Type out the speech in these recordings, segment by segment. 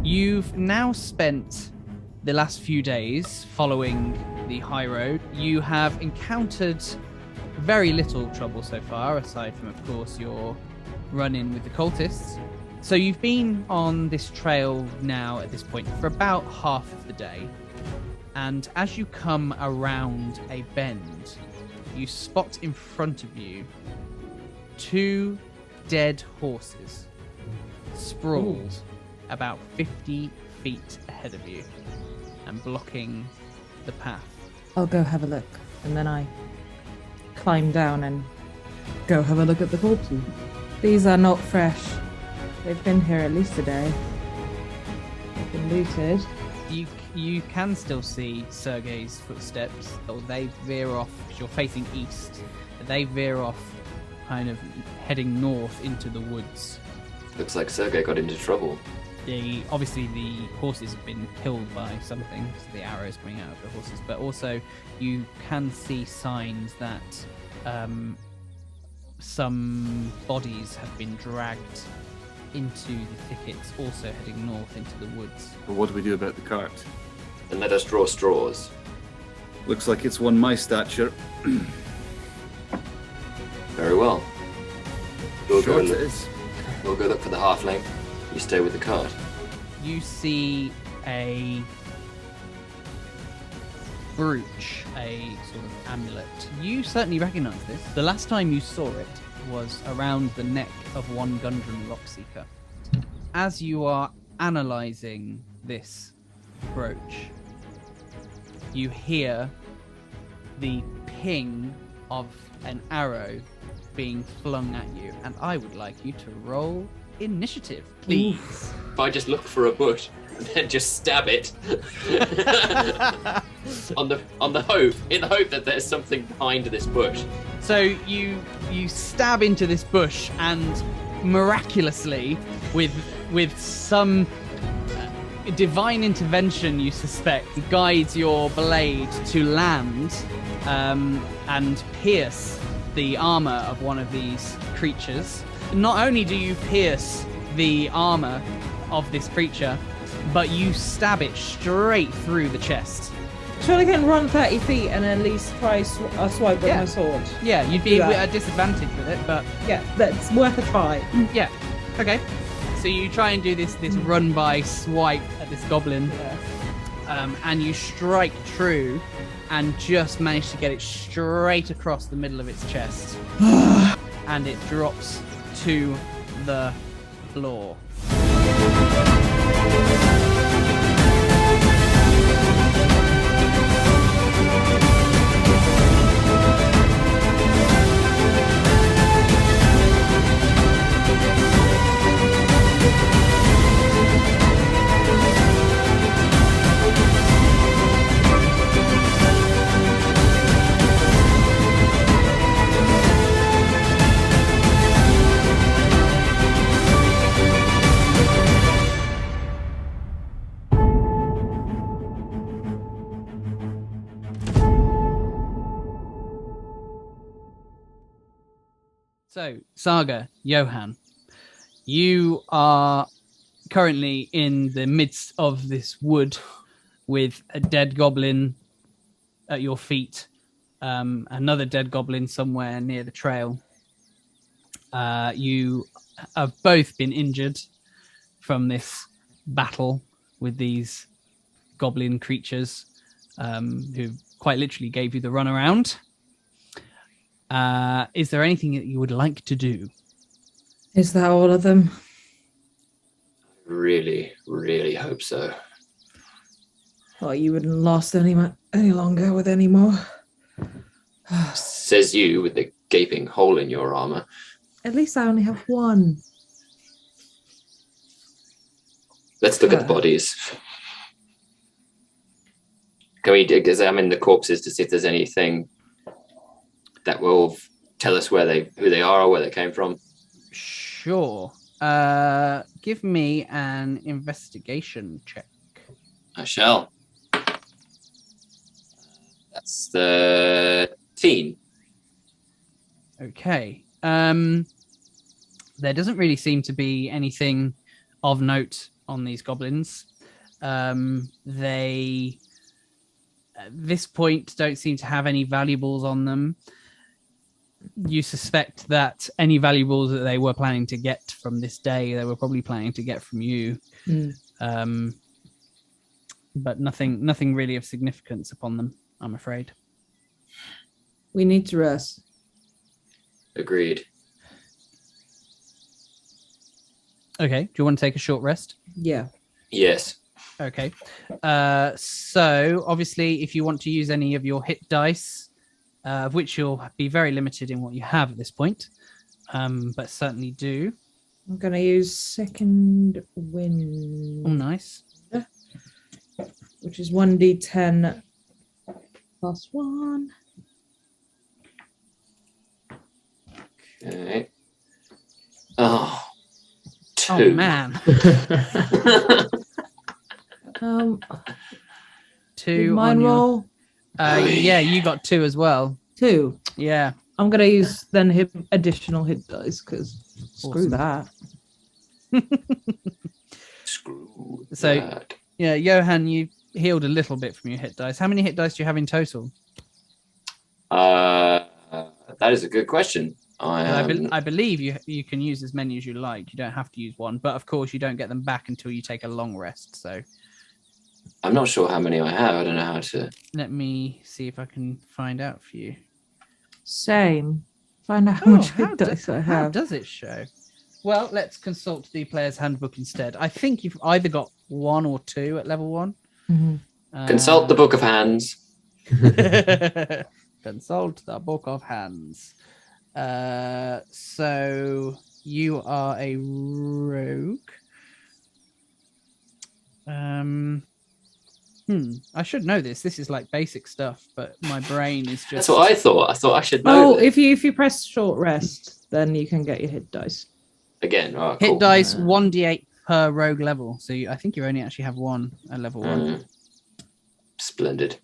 You've now spent the last few days following the high road. You have encountered very little trouble so far, aside from, of course, your run-in with the cultists. So you've been on this trail now at this point for about half of the day. And as you come around a bend, you spot in front of you 2 dead horses sprawled about 50 feet ahead of you and blocking the path. I'll go have a look, and then I climb down and go have a look at the corpses. These are not fresh. They've been here at least a day. They've been looted. You can still see Sergey's footsteps, or they veer off, because you're facing east. They veer off, kind of heading north into the woods. Looks like Sergey got into trouble. Obviously the horses have been killed by something, so the arrows coming out of the horses, but also you can see signs that some bodies have been dragged into the thickets, also heading north into the woods. Well, what do we do about the cart? And let us draw straws. Looks like it's one my stature. Very well. We'll go Short look. it is. We'll go look for the halfling. You stay with the cart. You see a brooch, a sort of amulet. You certainly recognize this. The last time you saw it was around the neck of one Gundren Rockseeker. As you are analysing this brooch, you hear the ping of an arrow being flung at you, and I would like you to roll initiative, please. If I just look for a bush and then just stab it in the hope that there's something behind this bush. So you stab into this bush, and miraculously, with some divine intervention, you suspect, guides your blade to land and pierce the armor of one of these creatures. Not only do you pierce the armor of this creature, but you stab it straight through the chest. Surely I can run 30 feet and at least try a swipe with my sword. Yeah, you'd be at a disadvantage with it, but... Yeah, that's worth a try. Yeah, okay. So you try and do this run-by swipe at this goblin, and you strike true and just manage to get it straight across the middle of its chest. And it drops to the floor. So, Saga, Johann, you are currently in the midst of this wood with a dead goblin at your feet, another dead goblin somewhere near the trail. You have both been injured from this battle with these goblin creatures who quite literally gave you the runaround. Is there anything that you would like to do? Is that all of them? Really, really hope so. Oh, you wouldn't last any longer with any more. Says you with the gaping hole in your armor. At least I only have one. Let's look at the bodies. Can we examine the corpses to see if there's anything that will tell us who they are or where they came from? Sure. Give me an investigation check. I shall. That's 13. Okay. There doesn't really seem to be anything of note on these goblins. They, at this point, don't seem to have any valuables on them. You suspect that any valuables that they were planning to get from this day, they were probably planning to get from you. But nothing really of significance upon them, I'm afraid. We need to rest. Agreed. Okay, do you want to take a short rest? Yeah. Yes. Okay. So, obviously, if you want to use any of your hit dice, of which you'll be very limited in what you have at this point, but certainly do. I'm going to use second wind. Oh, nice. Which is 1d10 plus 1. Okay. Oh. 2. Oh, man. 2 Did mine on your... roll? Yeah, you got 2 as well. 2. Yeah. I'm going to use then additional hit dice because screw Awesome. that. Screw So, that. yeah, Johann, you healed a little bit from your hit dice. How many hit dice do you have in total? That is a good question. I believe you can use as many as you like. You don't have to use one, but of course you don't get them back until you take a long rest. So I'm not sure how many I have. I don't know how to. let me see if I can find out for you. Same. Find out how much hit dice I How have. does it show? Well, let's consult the player's handbook instead. I think you've either got 1 or 2 at level 1. Consult the Book of Hands. Consult the Book of Hands. So you are a rogue. I should know this. This is like basic stuff, but my brain is just. That's what I thought. I thought I should know. Oh, if you press short rest, then you can get your hit dice. Again, oh, Hit cool. dice 1d8 per rogue level. So I think you only actually have 1 at level 1. Splendid.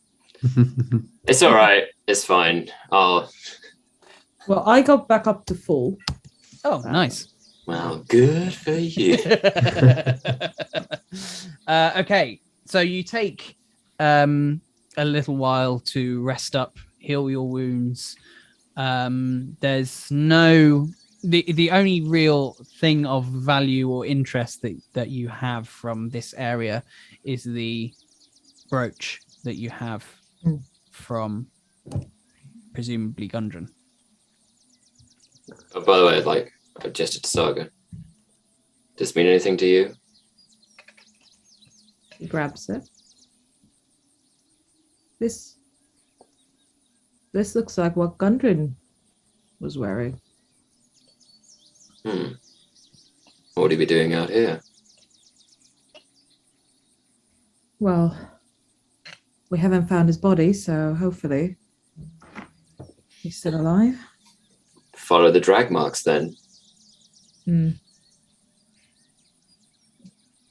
It's all right. It's fine. Oh, Well, I got back up to full. Oh, nice. well, good for you. Okay, so you take a little while to rest up, heal your wounds. There's no the only real thing of value or interest that you have from this area is the brooch that you have from presumably Gundren. Oh, by the way, I gestured to Saga. Does this mean anything to you? He grabs it. This looks like what Gundren was wearing. What would he be doing out here? Well, we haven't found his body, so hopefully he's still alive. Follow the drag marks then.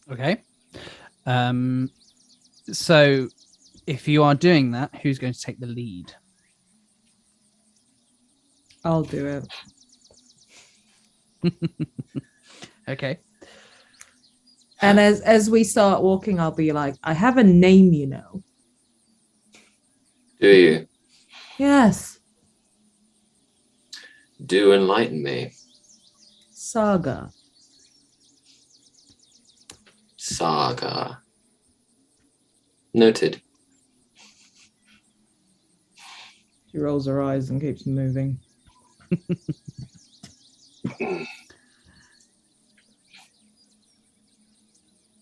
Okay. So if you are doing that, who's going to take the lead? I'll do it. Okay. And as we start walking, I'll be like, I have a name, you know. Do you? Yes. Do enlighten me. Saga. Saga. Noted. She rolls her eyes and keeps moving.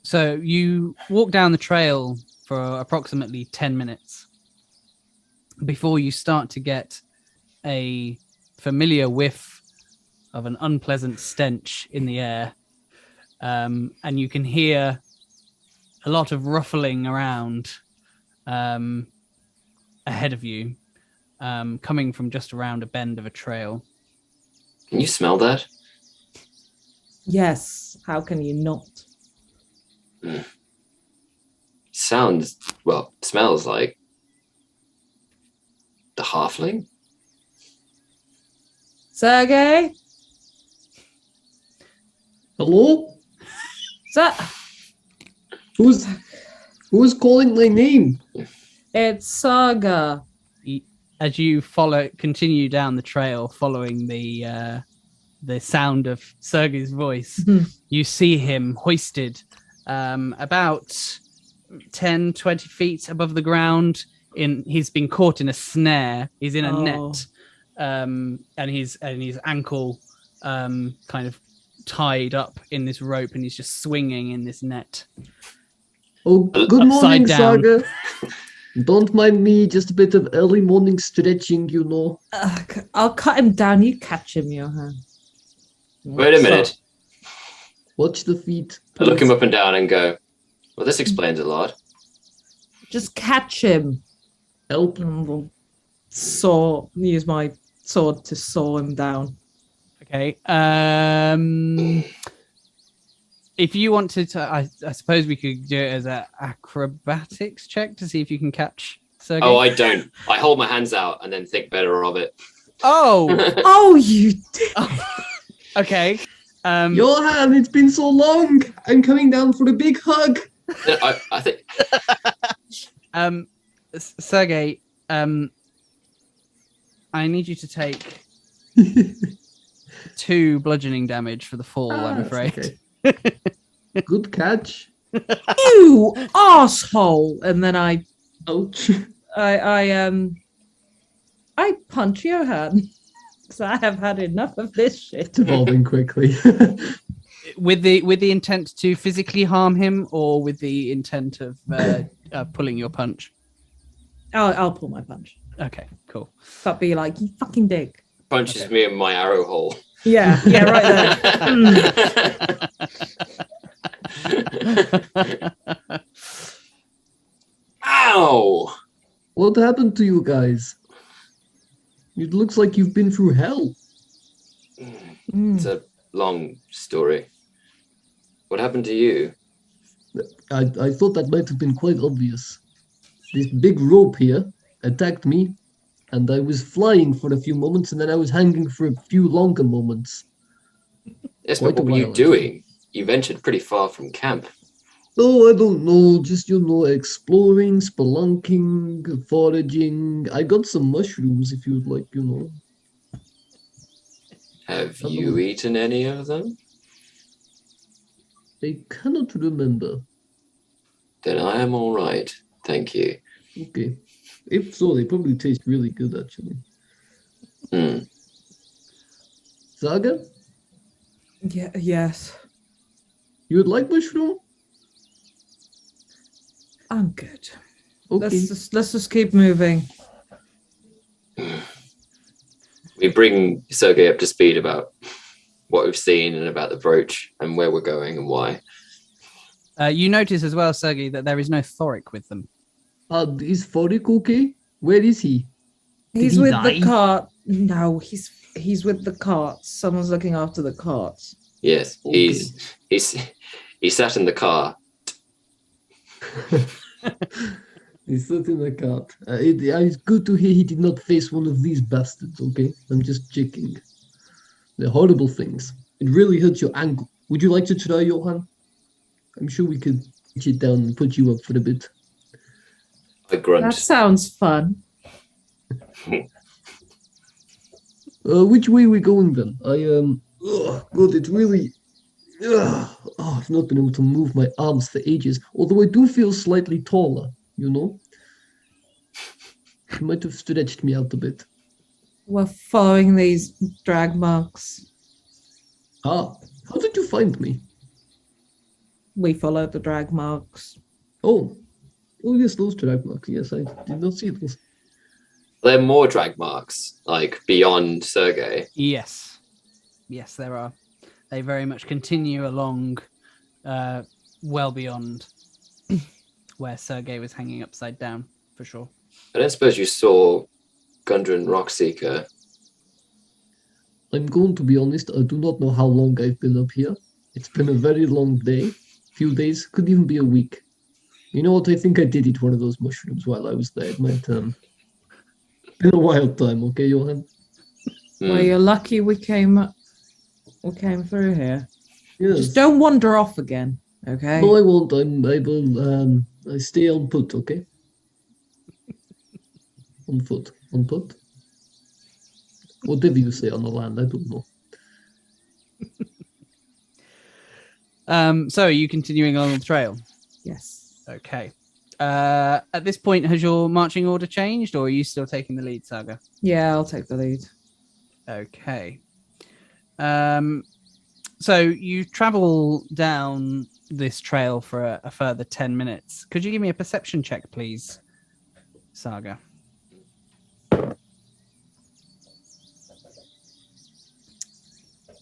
So you walk down the trail for approximately 10 minutes before you start to get a familiar whiff of an unpleasant stench in the air. And you can hear a lot of ruffling around ahead of you, coming from just around a bend of a trail. Can you smell that? Yes. How can you not? Smells like the halfling. Sergey? Hello? Who's calling my name? It's Saga. As you continue down the trail, following the sound of Sergey's voice, you see him hoisted about 10, 20 feet above the ground. He's been caught in a snare. He's in a net, and his ankle kind of tied up in this rope, and he's just swinging in this net. Oh, good morning, down. Saga. Don't mind me, just a bit of early morning stretching, you know. I'll cut him down. You catch him, Johann. Wait a minute. Watch the feet. I look him up and down and go, well, this explains a lot. Just catch him. Help. And we'll use my sword to saw him down. Okay. If you want to, I suppose we could do it as an acrobatics check to see if you can catch Sergey. Oh, I don't. I hold my hands out and then think better of it. Oh! Oh, you did. Okay. Johann, it's been so long. I'm coming down for a big hug. I think. Sergey, I need you to take 2 bludgeoning damage for the fall, I'm afraid. Okay. Good catch. You asshole! And then I Ouch. I punch Johann. Because I have had enough of this shit. It's evolving quickly. With the intent to physically harm him, or with the intent of pulling your punch? I'll pull my punch. Okay, cool. But be like, you fucking dig. Punches me in my arrow hole. Yeah, right there. Ow! What happened to you guys? It looks like you've been through hell. It's a long story. What happened to you? I thought that might have been quite obvious. This big rope here attacked me, and I was flying for a few moments, and then I was hanging for a few longer moments. Yes, but what were you doing? You ventured pretty far from camp. Oh, I don't know. Just, exploring, spelunking, foraging. I got some mushrooms if you'd like, Have you eaten any of them? I cannot remember. Then I am all right. Thank you. Okay. If so, they probably taste really good, actually. Saga? Yeah, yes. You would like mushroom? I'm good. Okay. Let's just keep moving. We bring Sergey up to speed about what we've seen and about the brooch and where we're going and why. You notice as well, Sergey, that there is no Thorik with them. Is Thorik okay? Where is he? He's he with die? the cart. No, he's with the carts. Someone's looking after the carts. Yes, Okay. he sat in the car. He's sat in the cart. It's good to hear he did not face one of these bastards, okay? I'm just checking. They're horrible things. It really hurts your ankle. Would you like to try, Johann? I'm sure we could get you down and put you up for a bit. I grunt. That sounds fun. Which way are we going then? God, it's really... I've not been able to move my arms for ages, although I do feel slightly taller, You might have stretched me out a bit. We're following these drag marks. How did you find me? We follow the drag marks. Oh yes, those drag marks. Yes, I did not see those. There are more drag marks, like beyond Sergey. Yes, there are. They very much continue along, well beyond where Sergey was hanging upside down, for sure. I don't suppose you saw Gundren Rockseeker. I'm going to be honest, I do not know how long I've been up here. It's been a very long day. Few days, could even be a week. You know what, I think I did eat one of those mushrooms while I was there. It might been a wild time, okay, Johann? Well, you're lucky we came through here. Yes. Just don't wander off again. Okay. No, I won't. I stay on foot, okay? On foot. On foot? Whatever you say on the land, I don't know. So are you continuing along the trail? Yes. Okay. At this point, has your marching order changed, or are you still taking the lead, Saga? Yeah, I'll take the lead. Okay. So you travel down this trail for a further 10 minutes. Could you give me a perception check, please, Saga?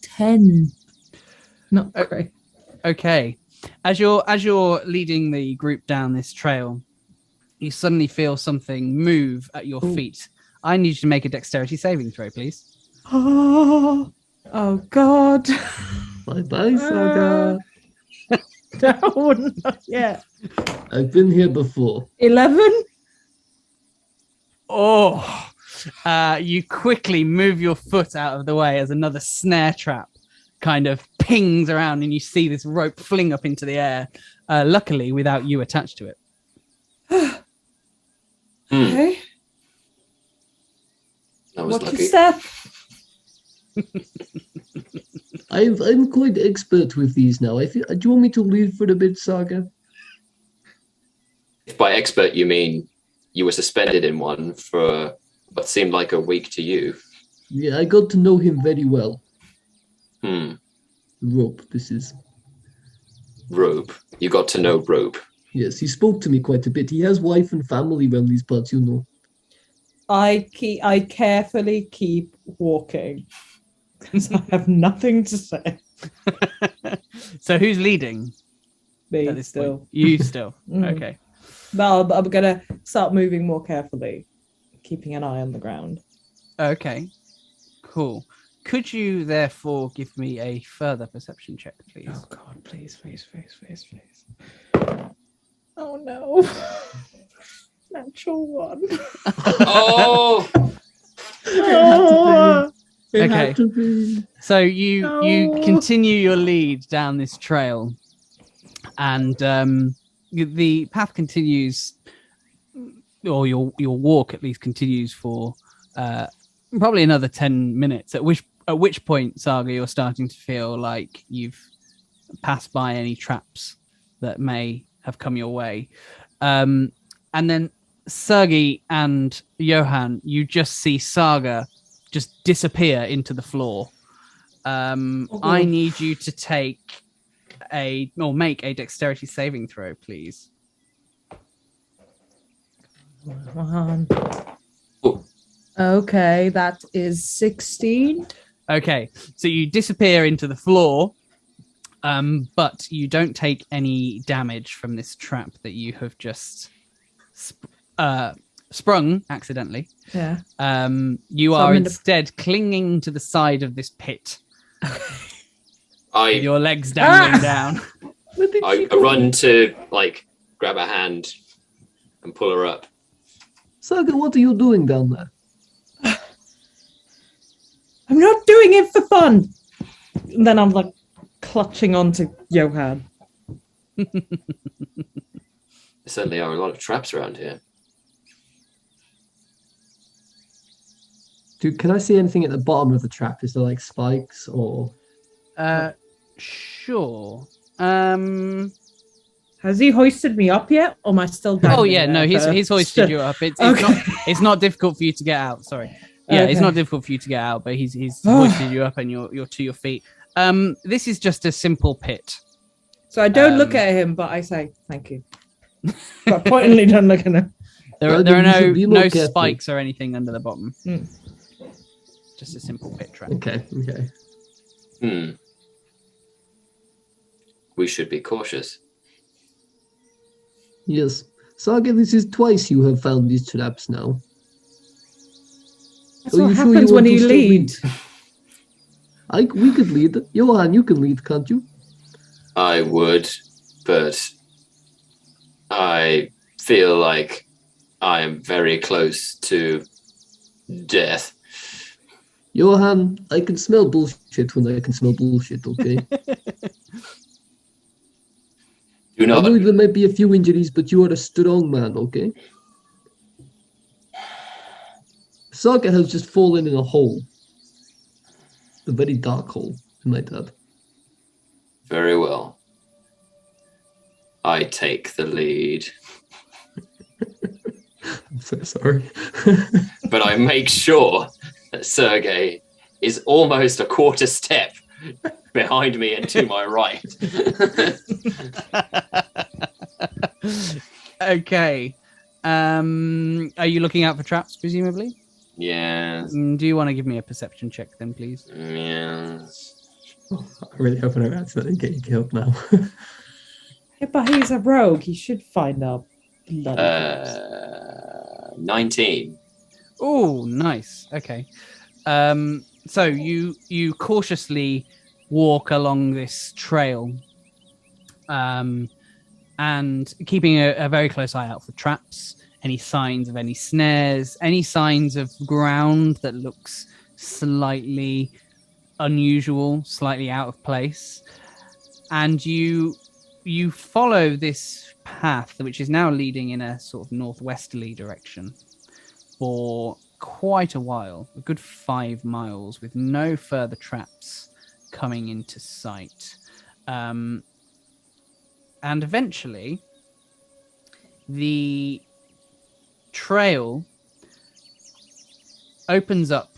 10. Not great. Okay. As you're leading the group down this trail, you suddenly feel something move at your feet. I need you to make a dexterity saving throw, please. Oh God. Bye-bye, Saga. No, not yet. I've been here before. 11? Oh, you quickly move your foot out of the way as another snare trap kind of pings around, and you see this rope fling up into the air, luckily without you attached to it. Okay. That was Lucky lucky. step. I'm quite expert with these now. Do you want me to leave for a bit, Saga? If by expert you mean you were suspended in one for what seemed like a week to you. Yeah, I got to know him very well. Rope. This is. Rope. You got to know Rope. Yes, he spoke to me quite a bit. He has wife and family around these parts, you know. I carefully keep walking because I have nothing to say. So who's leading? Me At this still. point? You still. Mm. Okay. No, I'm gonna start moving more carefully, keeping an eye on the ground. Okay. Cool. Could you therefore give me a further perception check, please? Oh God, please. Oh no. Natural one. Oh! Oh. It Okay. had to be. So you No. continue your lead down this trail, and the path continues, or your walk at least continues for probably another 10 minutes. At which point, Saga, you're starting to feel like you've passed by any traps that may have come your way, and then Sergey and Johann, you just see Saga just disappear into the floor. I need you to make a dexterity saving throw, please. Come on. Oh. Okay, that is 16. Okay, so you disappear into the floor, but you don't take any damage from this trap that you have just sprung accidentally. Yeah. You So are I'm in the- instead clinging to the side of this pit, with I your legs dangling down. run to grab a hand and pull her up. Saga, what are you doing down there? I'm not doing it for fun. And then I'm clutching onto Johann. There certainly are a lot of traps around here. Dude, can I see anything at the bottom of the trap? Is there spikes or? Sure. Has he hoisted me up yet? Or am I still dangling Oh yeah, no, there he's for- hoisted you up. It's Okay. it's not difficult for you to get out. Sorry. Yeah, it's Okay. not difficult for you to get out, but he's hoisted you up and you're to your feet. This is just a simple pit. So I don't look at him, but I say thank you. But pointedly don't look at him. There Well, are you should be more no careful. spikes or anything under the bottom. Mm. Just a simple pit trap. Okay. We should be cautious. Yes. Saga, this is twice you have found these traps now. That's Are what you sure happens you when want to you still lead. We could lead. Johann, you can lead, can't you? I would, but I feel like I am very close to death. Johann, I can smell bullshit when I can smell bullshit, okay? Do I not. know there might be a few injuries, but you are a strong man, okay? Saga has just fallen in a hole. A very dark hole, I might add. Very well. I take the lead. I'm so sorry. But I make sure that Sergey is almost a quarter step behind me and to my right. Okay. Are you looking out for traps, presumably? Yes. Do you want to give me a perception check then, please? Yes. I really hope I don't accidentally get you killed now. Yeah, but he's a rogue. He should find out bloody traps. 19. Oh, nice. Okay. So you cautiously walk along this trail, and keeping a very close eye out for traps, any signs of any snares, any signs of ground that looks slightly unusual, slightly out of place. And you follow this path, which is now leading in a sort of northwesterly direction, for quite a while, a good 5 miles, with no further traps coming into sight. And eventually, the trail opens up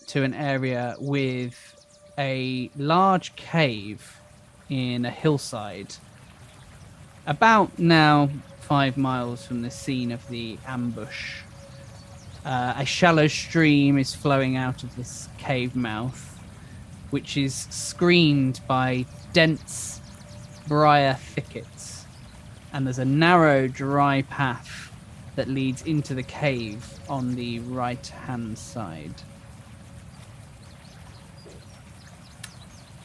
to an area with a large cave in a hillside, about now 5 miles from the scene of the ambush. A shallow stream is flowing out of this cave mouth, which is screened by dense briar thickets, and there's a narrow, dry path that leads into the cave on the right-hand side.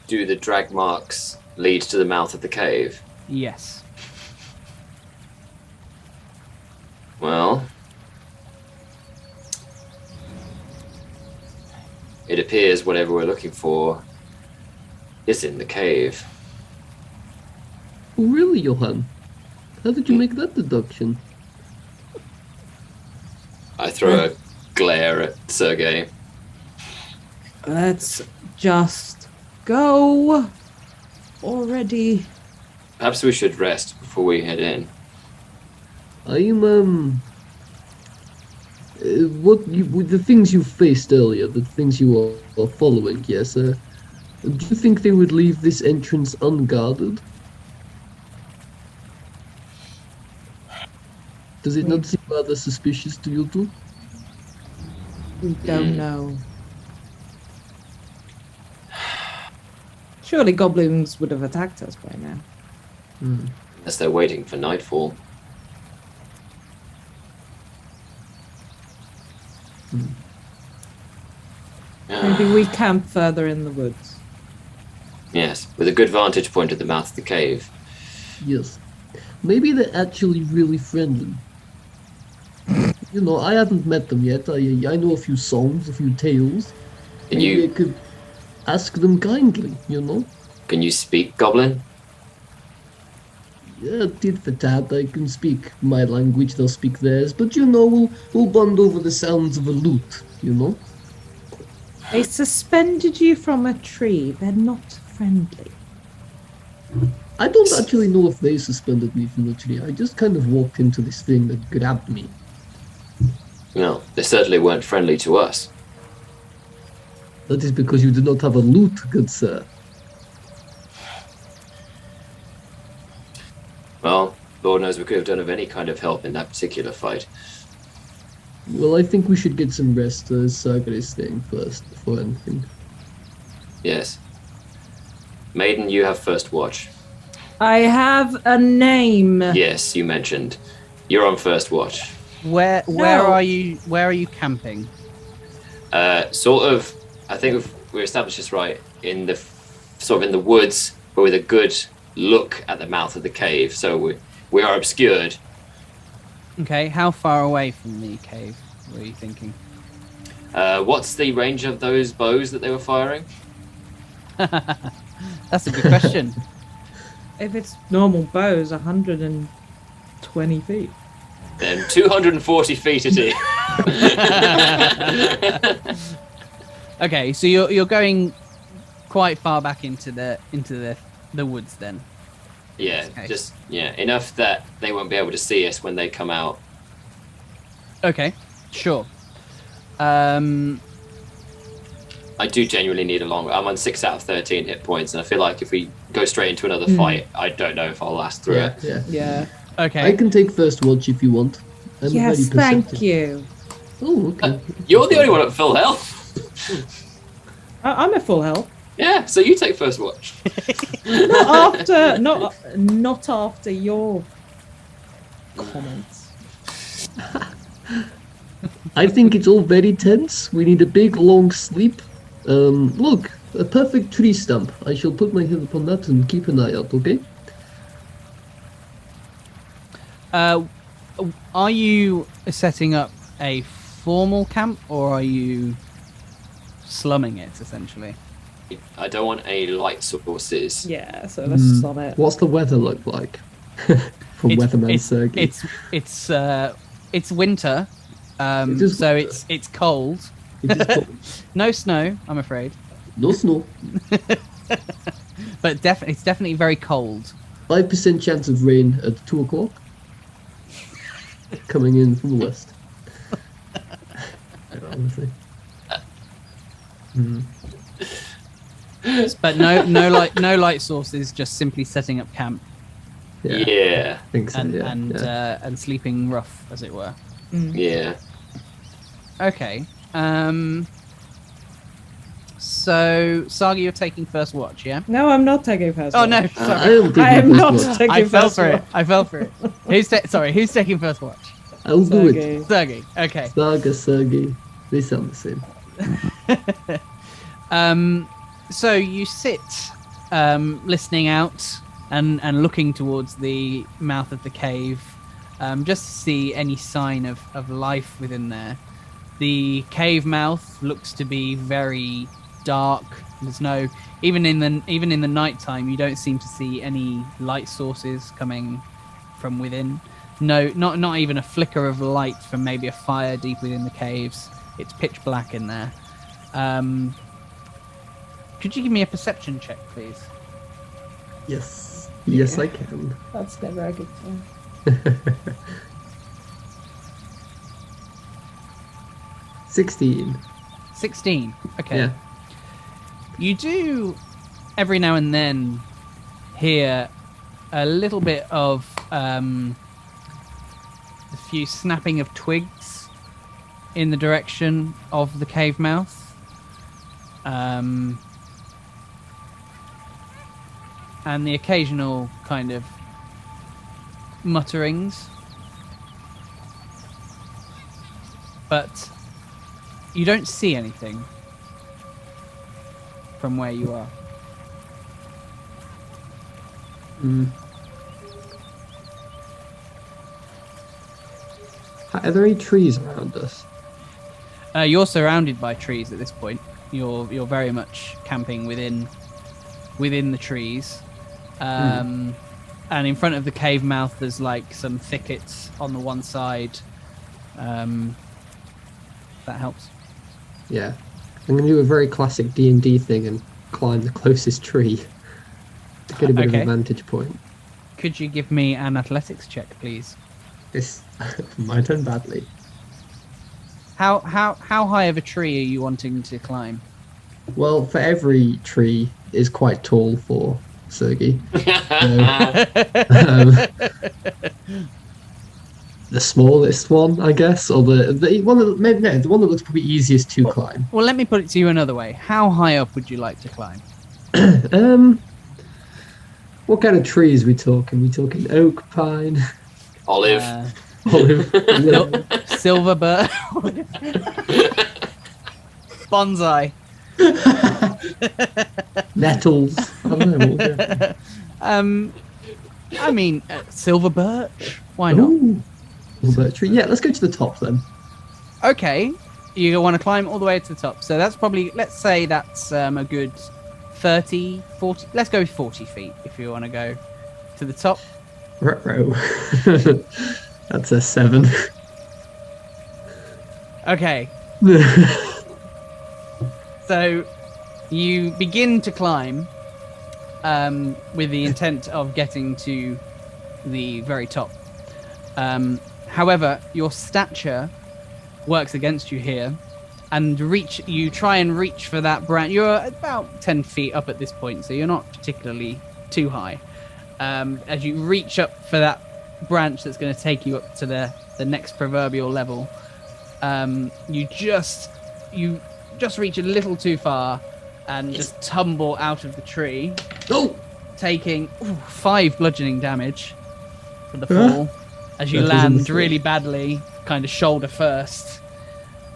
Do the drag marks lead to the mouth of the cave? Yes. Well, it appears whatever we're looking for is in the cave. Oh, really, Johann? How did you make that deduction? I throw a glare at Sergey. Let's just go already. Perhaps we should rest before we head in. With the things you faced earlier, the things you are following, yes, do you think they would leave this entrance unguarded? Does it not seem rather suspicious to you two? We don't know. Surely goblins would have attacked us by now. Unless they're waiting for nightfall. Maybe we camp further in the woods. Yes, with a good vantage point at the mouth of the cave. Yes. Maybe they're actually really friendly. You know, I haven't met them yet. I know a few songs, a few tales. Can Maybe I you could ask them kindly, you know? can you speak Goblin? Yeah, tit for tat, I can speak my language, they'll speak theirs, but you know, we'll bond over the sounds of a lute, you know? They suspended you from a tree. They're not friendly. I don't actually know if they suspended me from the tree, I just kind of walked into this thing that grabbed me. No, they certainly weren't friendly to us. That is because you do not have a lute, good sir. Well, Lord knows we could have done of any kind of help in that particular fight. Well, I think we should get some rest as Saga is staying first before anything. Yes. Maiden, you have first watch. I have a name. Yes, you mentioned. You're on first watch. Where No. are you? Where are you camping? Sort of, I think we established this right, in the sort of in the woods, but with a good look at the mouth of the cave. So we are obscured. Okay, how far away from the cave were you thinking? What's the range of those bows that they were firing? That's a good question. if it's normal bows, 120 feet. Then 240 feet it is. Okay, so you're going quite far back into the woods then. Yeah, Okay. just enough that they won't be able to see us when they come out. Okay, sure. I do genuinely need a long. I'm on 6 out of 13 hit points, and I feel like if we go straight into another fight, I don't know if I'll last through Yeah, it. yeah. Yeah. Okay. I can take first watch if you want. I'm Yes, very thank perceptive. you. Oh, okay. You're the only one at full health. I'm at full health. Yeah, so you take first watch. Not after your comments. I think it's all very tense. We need a big, long sleep. Look, a perfect tree stump. I shall put my head upon that and keep an eye out, okay? Are you setting up a formal camp, or are you slumming it essentially? I don't want any light sources. Yeah, so let's on it. What's the weather look like? From Weatherman Sergey. It's winter, It is so winter. it's cold. It is cold. No snow, I'm afraid, No snow. but it's definitely very cold. 5% chance of rain at 2 o'clock. Coming in from the west. Honestly. But no light sources, just simply setting up camp Yeah. I think so, yeah. and sleeping rough, as it were. Yeah. Okay. So Saga, you're taking first watch, yeah? No, I'm not taking first. Oh watch. no, I sorry. am taking I am first not watch. taking I fell first. for it. watch. I fell for it. Who's taking first watch? I'll do it. Sergey. Sergey. Okay. Saga, Sergey. They sound the same. So you sit, listening out and looking towards the mouth of the cave, just to see any sign of life within there. The cave mouth looks to be very dark. There's no even in the nighttime you don't seem to see any light sources coming from within. No, not even a flicker of light from maybe a fire deep within the caves. It's pitch black in there. Could you give me a perception check, please? Yes. Yes, I can. That's never a good thing. 16. 16. Okay. Yeah. You do every now and then hear a little bit of a few snapping of twigs in the direction of the cave mouth. And the occasional kind of mutterings. But you don't see anything from where you are. Are there any trees around us? You're surrounded by trees at this point. You're very much camping within the trees. And in front of the cave mouth there's like some thickets on the one side. That helps. Yeah. I'm going to do a very classic D&D thing and climb the closest tree to get a bit Okay. of a vantage point. Could you give me an athletics check, please? This might end badly. How high of a tree are you wanting to climb? Well, for every tree is quite tall for Sergey. The smallest one, I guess, or the one that maybe no, the one that looks probably easiest to climb. Well, let me put it to you another way. How high up would you like to climb? What kind of trees we talking? We talking oak, pine, Olive. olive, willow? Silver birch, bonsai. Nettles. I don't know. I mean, silver birch. Why not? Ooh. Birch tree. Yeah, let's go to the top then. Okay, you want to climb all the way to the top. So that's probably, let's say that's a good 30, 40. Let's go with 40 feet if you want to go to the top. Ruh-roh. That's a 7. Okay, so you begin to climb with the intent of getting to the very top. However, your stature works against you here, and you try and reach for that branch. You're about 10 feet up at this point, so you're not particularly too high. As you reach up for that branch that's going to take you up to the next proverbial level, you just reach a little too far and just tumble out of the tree, taking 5 bludgeoning damage for the fall as you land really badly, kind of shoulder first,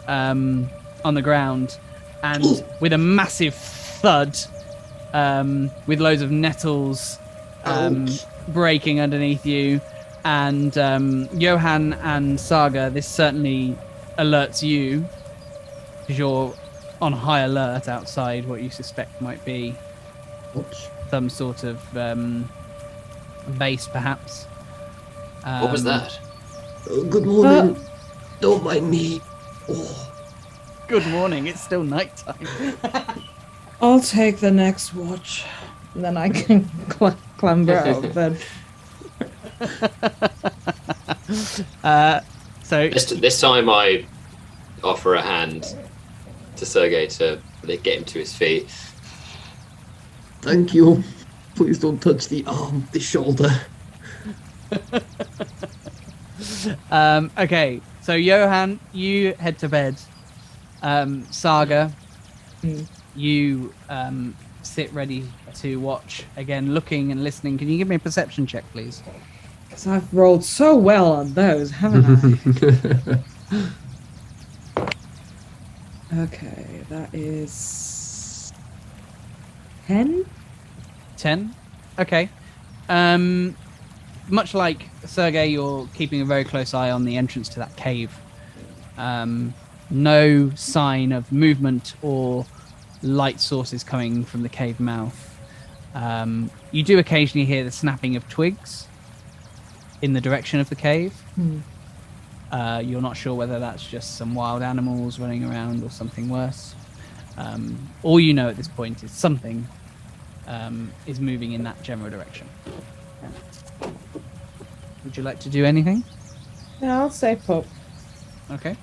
on the ground, and with a massive thud, with loads of nettles breaking underneath you, and Johann and Saga, this certainly alerts you because you're on high alert outside what you suspect might be some sort of base, perhaps. What was that? Good morning. Don't mind me. Oh. Good morning. It's still nighttime. I'll take the next watch, and then I can clamber out of bed. So This time I offer a hand to Sergey to get him to his feet. Thank you. Please don't touch the arm, the shoulder. Okay, so Johann, you head to bed. Saga, you sit ready to watch again, looking and listening. Can you give me a perception check, please? Because I've rolled so well on those, haven't I? Okay, that is 10. 10. Okay. Much like Sergey, you're keeping a very close eye on the entrance to that cave. No sign of movement or light sources coming from the cave mouth. You do occasionally hear the snapping of twigs in the direction of the cave. You're not sure whether that's just some wild animals running around or something worse. All you know at this point is something is moving in that general direction. Would you like to do anything? Yeah, I'll say pop. Okay.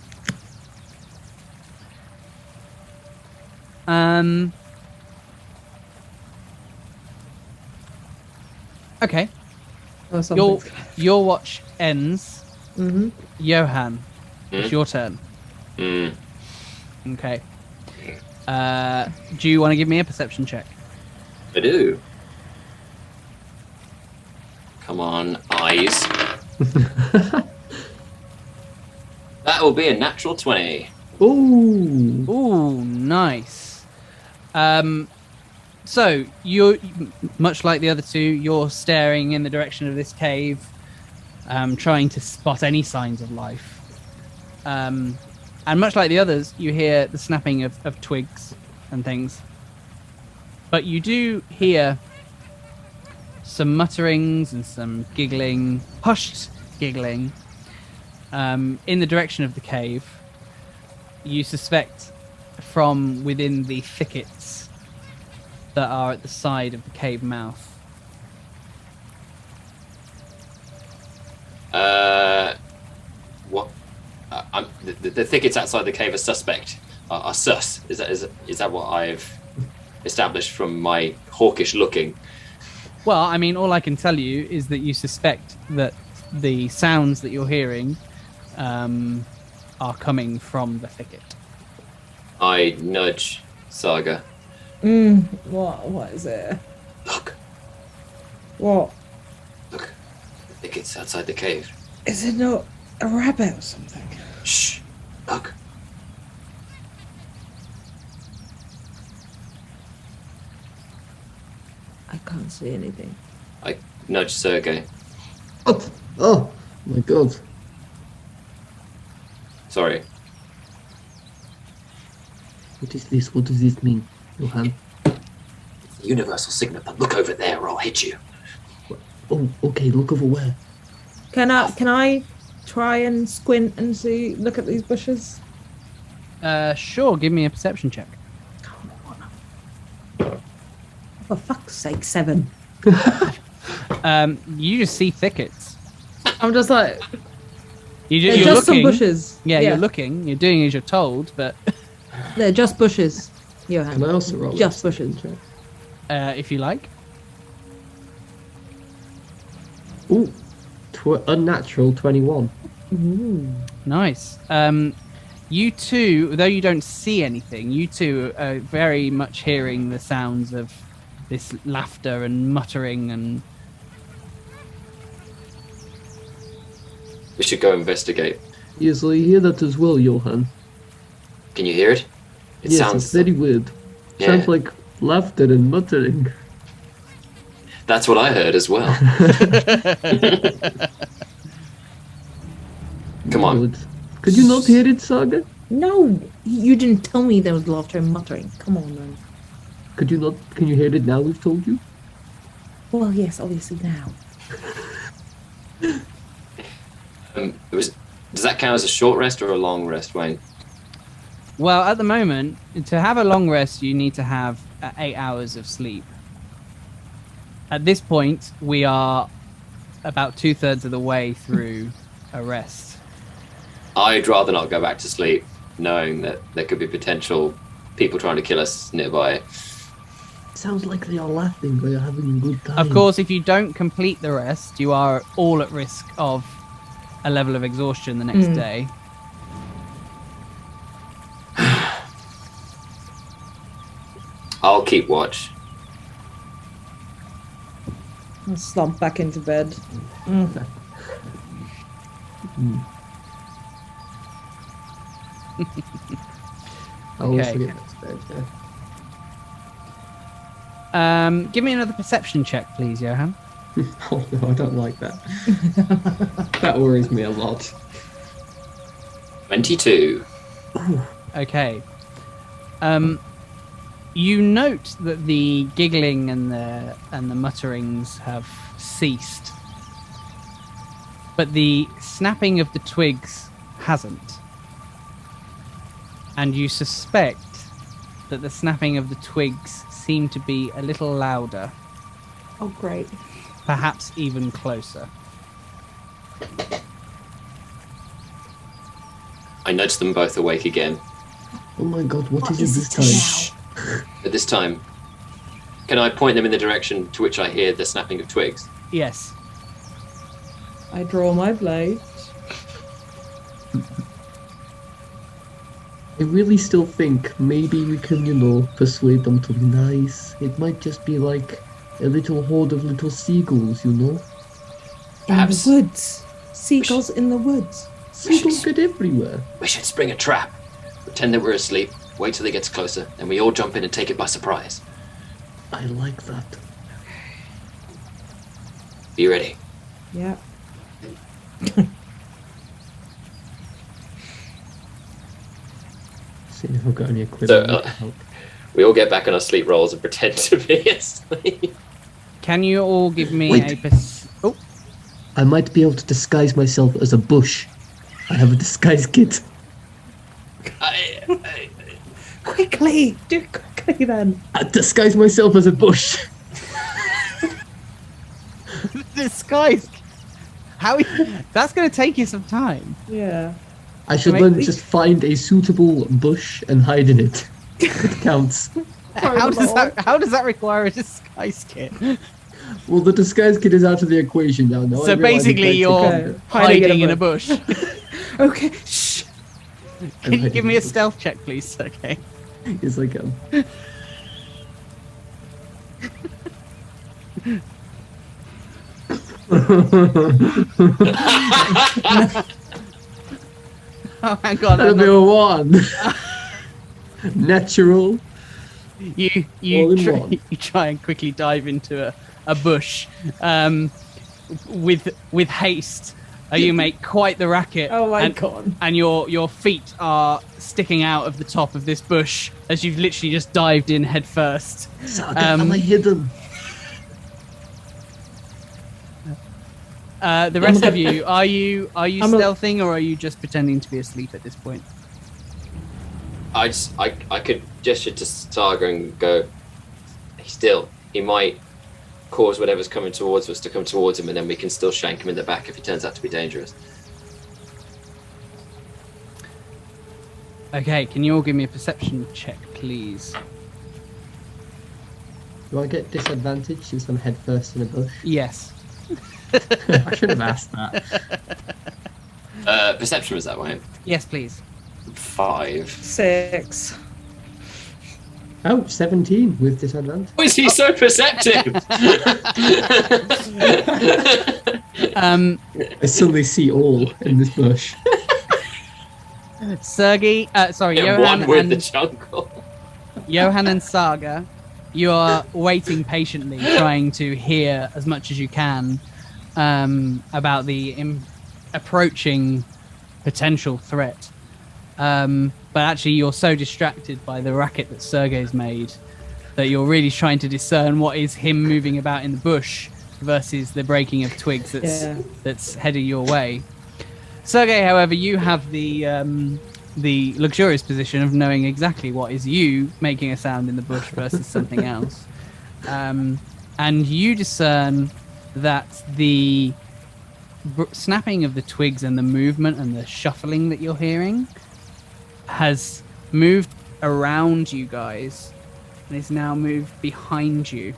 Okay. Or something. Your watch ends. Mm-hmm. Johann, it's your turn. Mm. Okay. Do you want to give me a perception check? I do. Come on, eyes. That will be a natural 20. Ooh. Ooh, nice. So you're much like the other two. You're staring in the direction of this cave, trying to spot any signs of life. And much like the others, you hear the snapping of twigs and things. But you do hear some mutterings and some giggling, hushed giggling, in the direction of the cave. You suspect from within the thickets that are at the side of the cave mouth. What? The thickets outside the cave are suspect. Are sus. Is that what I've established from my hawkish looking? Well, I mean, all I can tell you is that you suspect that the sounds that you're hearing are coming from the thicket. I nudge Saga. What is it? Look, What? look. The thickets outside the cave. Is it not a rabbit or something? Shh. Look. I can't see anything. I nudge Sergey. What? Oh my god. Sorry. What is this? What does this mean, Johann? It's the universal signal, but look over there or I'll hit you. Oh, okay. Look over where? Can I try and squint and look at these bushes? Sure. Give me a perception check. For fuck's sake, 7. You just see thickets. I'm just like, You're they're just looking. some bushes. Yeah, you're looking. You're doing as you're told, but They're just bushes, Johann. Can I also roll? Just bushes. if you like. Ooh, unnatural 21. Nice. You two, though you don't see anything, you two are very much hearing the sounds of this laughter and muttering and... We should go investigate. Yes, I hear that as well, Johann. Can you hear it? It Yes, sounds it's very weird. Yeah. Sounds like laughter and muttering. That's what I heard as well. Come on. Good. Could you not hear it, Saga? No, you didn't tell me there was laughter and muttering. Come on, then. Could you not? Can you hear it now? We've told you. Well, yes, obviously now. Does that count as a short rest or a long rest, Wayne? Well, at the moment, to have a long rest, you need to have 8 hours of sleep. At this point, we are about 2/3 of the way through a rest. I'd rather not go back to sleep, knowing that there could be potential people trying to kill us nearby. Sounds like they are laughing. They are having a good time. Of course, if you don't complete the rest, you are all at risk of a level of exhaustion the next day. I'll keep watch. I'll slump back into bed. I always Okay. forget that's bad, yeah. Give me another perception check, please, Johann. Oh no, I don't like that. That worries me a lot. 22. Okay. You note that the giggling and the mutterings have ceased, but the snapping of the twigs hasn't. And you suspect that the snapping of the twigs seem to be a little louder, Oh, great. perhaps even closer. I nudge them both awake again. Oh my god, what is is it this it time? But this time, can I point them in the direction to which I hear the snapping of twigs? Yes. I draw my blade. I really still think maybe we can, persuade them to be nice. It might just be like a little horde of little seagulls, Perhaps- In the woods. Seagulls in the woods. Seagulls get everywhere. We should spring a trap. Pretend that we're asleep, wait till it gets closer, and we all jump in and take it by surprise. I like that. Be ready. Yeah. See if I've got any equipment. So, we all get back on our sleep rolls and pretend to be asleep. Can you all give me Wait. Oh, I might be able to disguise myself as a bush. I have a disguise kit. Quickly! Do it quickly then. I disguise myself as a bush. disguise. How? That's going to take you some time. Yeah. I should Wait, then wait. just find a suitable bush and hide in it. It counts. How does that require a disguise kit? Well, the disguise kit is out of the equation now. No, So basically, you're Okay. hiding in a bush. Okay, shh. Can you give me a stealth check, please, Sergey? Yes, I can. Oh, hang on. That'll be a 1. Natural. You All in one. you try and quickly dive into a bush with haste. You make quite the racket. Oh my and, God. And your feet are sticking out of the top of this bush as you've literally just dived in head first. Saga, am I hidden? The rest of you, are you I'm stealthing or are you just pretending to be asleep at this point? I could gesture to Saga and go, still, he might cause whatever's coming towards us to come towards him, and then we can still shank him in the back if he turns out to be dangerous. Okay, can you all give me a perception check, please? Do I get disadvantage since I'm head first in a bush? Yes. I should have asked that. Perception was that way. Yes, please. 5. 6. Oh, 17 with disadvantage. Why is he so perceptive? I suddenly see all in this bush. Sergey, sorry, Yeah, Johann one with and the jungle. Johann and Saga, you are waiting patiently, trying to hear as much as you can about the approaching potential threat. But actually, you're so distracted by the racket that Sergey's made that you're really trying to discern what is him moving about in the bush versus the breaking of twigs that's heading your way. Sergey, however, you have the luxurious position of knowing exactly what is you making a sound in the bush versus something else. And you discern that the snapping of the twigs and the movement and the shuffling that you're hearing has moved around you guys and is now moved behind you.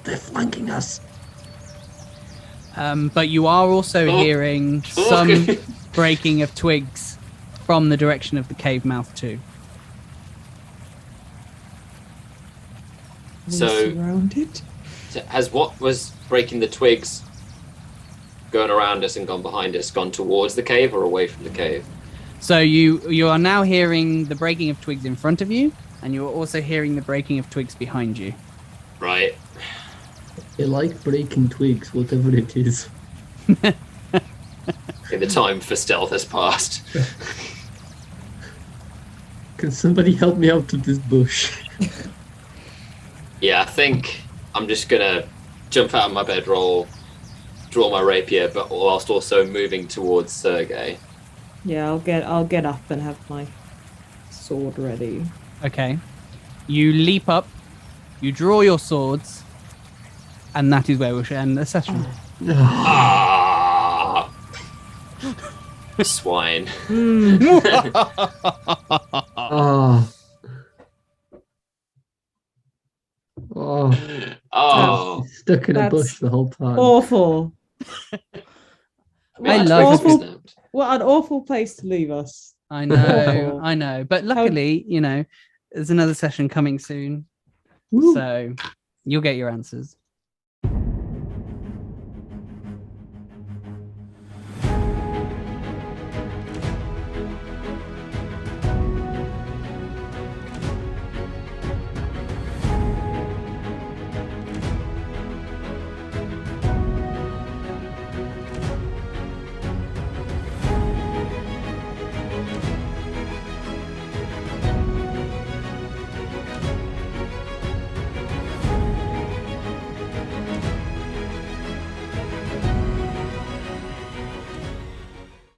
They're flanking us. But you are also hearing some breaking of twigs from the direction of the cave mouth too. So, Surrounded. has what was breaking the twigs going around us and gone behind us gone towards the cave or away from the cave? So you are now hearing the breaking of twigs in front of you, and you are also hearing the breaking of twigs behind you. Right. They like breaking twigs, whatever it is. I think the time for stealth has passed. Can somebody help me out of this bush? Yeah, I think I'm just gonna jump out of my bedroll, draw my rapier, but whilst also moving towards Sergey. Yeah, I'll get up and have my sword ready. Okay. You leap up, you draw your swords, and that is where we'll end the session. Ah! Swine. Oh. Oh. Oh. Stuck in a That's bush the whole time. Awful. I love awful. What an awful place to leave us. I know, I know. But luckily, there's another session coming soon. Woo. So you'll get your answers.